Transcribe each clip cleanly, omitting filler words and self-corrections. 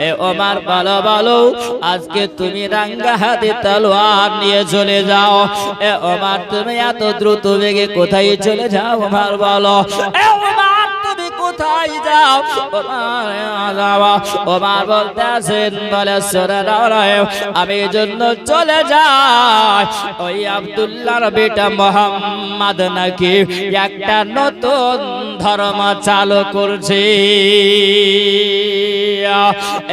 এ ওমর বলো বলো আজকে তুমি রাঙ্গা হাতে তলোয়ার নিয়ে চলে যাও। এ ওমর তুমি এত দ্রুত বেগে কোথায় চলে যাও ওমর বলো। এ ওমর তুমি কোথায় যাও? ওমর বলতে আছেন বলে আমি জন্য চলে যাই ওই আব্দুল্লাহর বেটা মুহাম্মদ নাকি একটা নতুন ধর্ম চালু করছে।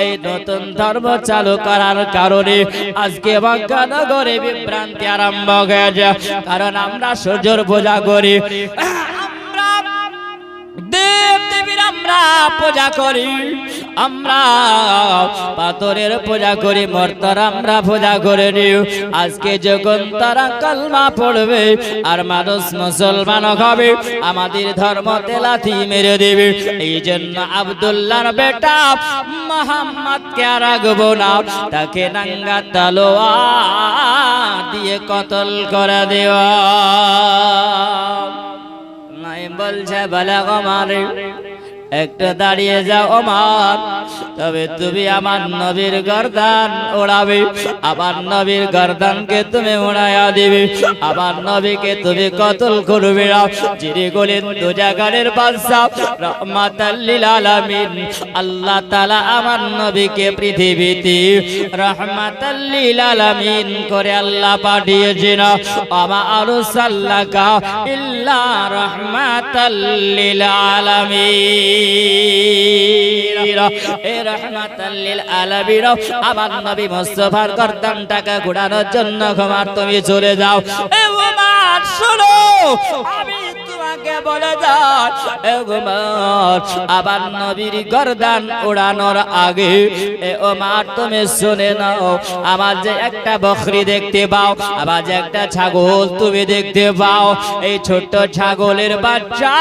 এই নতুন ধর্ম চালু করার কারণে আজকে মক্কা নগরে বিভ্রান্তি আরম্ভ হয়ে যায়। কারণ আমরা সূর্যের পূজা করি, আমরা পূজা করি, আমরা পাথরের পূজা করি, মর্তর আমরা পূজা করে নিই। আজকে যখন তারা কালমা পড়বে আর মানুষ মুসলমান হবে আমাদের ধর্মতে লাথি মেরে দেবে। এই জন্য আব্দুল্লাহর বেটা মুহাম্মদকে রাখবো না, তাকে নাঙ্গা তলোয়ার দিয়ে কতল করে দেওয়া। নাই বলছে বলে ওমর একটু দাঁড়িয়ে যাও ওমর, তবে তুমি আমার নবীর গর্দান ওড়াবে, আমার নবীর গর্দানকে তুমি উড়াইয়া দিবে, আমার নবীকে তুমি কতল করবে না। যিনি বলেন দুজাগানের বাদশা রাহমাতাল লিল আলামিন আল্লাহ তাআলা আমার নবীকে পৃথিবীতে রাহমাতাল লিল আলামিন করে আল্লাহ পাঠিয়েছেন। আমা আরসালনাকা ইল্লা রাহমাতাল লিল আলামিন। আমার নবী মুস্তাফার গর্দানটাকে ঘোরানোর জন্য ওমর তুমি চলে যাও। ওমর শোনো আমি তোমাকে বলে যাই ওমর আবার নবীর গর্দান উড়ানোর আগে ওমর তুমি শুনে নাও, আমার যে একটা বকরি দেখতে পাও, আবার যে একটা ছাগল তুমি দেখতে পাও, এই ছোট্ট ছাগলের বাচ্চা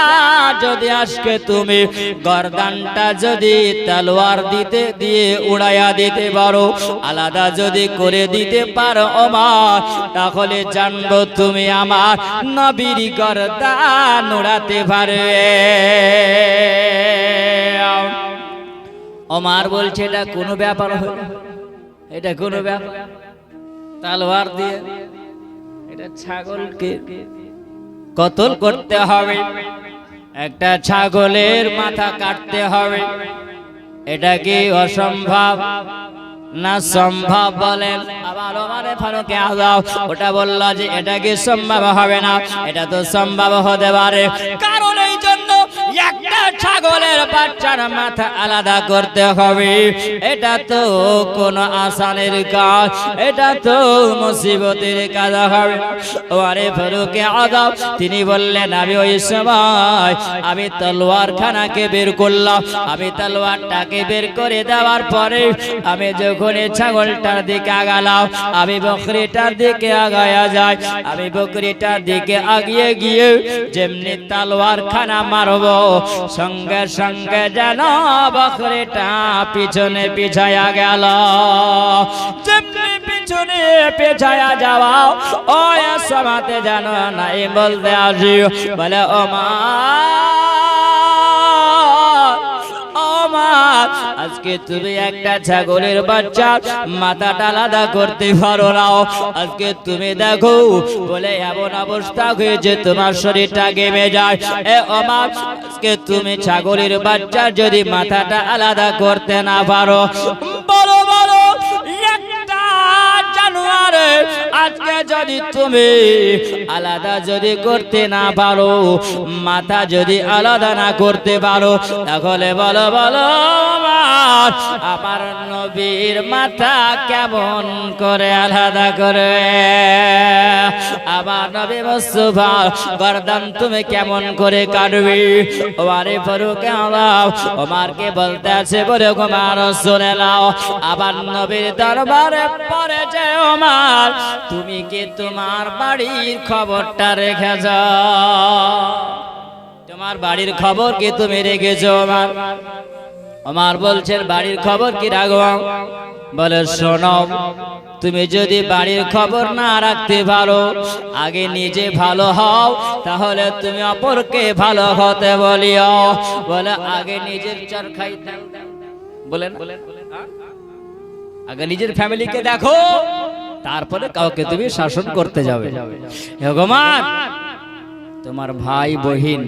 যদি আজকে তুমি গর্দানটা যদি তলোয়ার দিতে দিয়ে উড়াইয়া দিতে পারো, আলাদা যদি করে দিতে পারো ওমর, তাহলে জানবো তুমি আমার নবীর গর্দান উড়াতে পারবে। ওমর বলছে এটা কোনো ব্যাপার হলো, এটা কোনো ব্যাপার, তলোয়ার দিয়ে এটা ছাগলকে কতল করতে হবে, একটা ছাগলের মাথা কাটতে হবে, এটা কি অসম্ভব না সম্ভব বলেন? আবার ওমরে ফারুক আযম ওটা বলল যে এটা কি সম্ভব হবে না, এটা তো সম্ভব হতে পারে। কারণ এই জন্য একটা ছাগলের বাচ্চার মাথা আলাদা করতে হবে, এটা তো কোন আসানের কাজ, এটা তো মুসিবতের কাজ হবে। ওমরে ফারুক আযম তিনি বললেন আমি ওই সময় আমি তলোয়ার খানাকে বের করলাম, আমি তলোয়ারটাকে বের করে দেওয়ার পরে আমি যখন ছাগলটার দিকে আগালাম, আমি বকরিটার দিকে আগায়া যাই, আমি বকরিটার দিকে আগিয়ে গিয়ে যেমনি তলোয়ার খানা মারব, সঙ্গে সঙ্গে যেন বকরিটা পিছনে পিছায়া গেল। যেমনি পিছনে পেছায়া যাওয়া ওই সমাতে যেন নাই বলতে আসি বলে ওমর আজকে তুমি একটা ছাগলের বাচ্চা মাথাটা আলাদা করতে পারো না, আজকে তুমি দেখো বলে এমন অবস্থা হয়েছে তোমার শরীরটা ঘেমে যায়। এ ওমর আজকে তুমি ছাগলের বাচ্চা যদি মাথাটা আলাদা করতে না পারো, বলো বলো একটা জানুয়ারে আজকে যদি তুমি আলাদা যদি করতে না পারো, মাথা যদি আলাদা না করতে পারো, তাহলে বলো বলো আমার নবীর মাথা কেমন করে আলাদা করে, আমার নবী মুস্তাফার গর্দান তুমি কেমন করে কাটবে? ওমরে ফারুক আযম ওমরকে বলতে আছে বলে ওমর শুনে নাও, আবার নবীর দরবারে পড়ে যে ওমর তুমি কি তোমার বাড়ির খবরটা রেখেছ? তোমার বাড়ির খবর কি তুমি রেখেছ? ওমর বলছেন বাড়ির খবর কি রাখবো? বলে শোনো, তুমি যদি বাড়ির খবর না রাখতে পারো, আগে নিজে ভালো হও, তাহলে তুমি অপরকে ভালো হতে বলিও। বলে আগে নিজের চরখাই বলেন আগে নিজের ফ্যামিলিকে দেখো, তারপরে কাউকে তুমি শাসন করতে যাবে। ভগবান, তোমার ভাই বহিন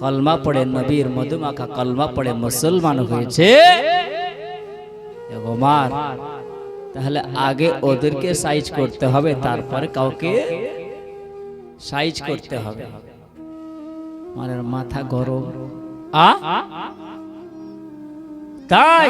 কলমা পড়ে, নবীর মধুমাখা কলমা পড়ে মুসলমান হয়েছে, ভগবান, তাহলে আগে ওদেরকে সাইজ করতে হবে, তারপরে কাউকে সাইজ করতে হবে। আমার মাথা গরম। তাই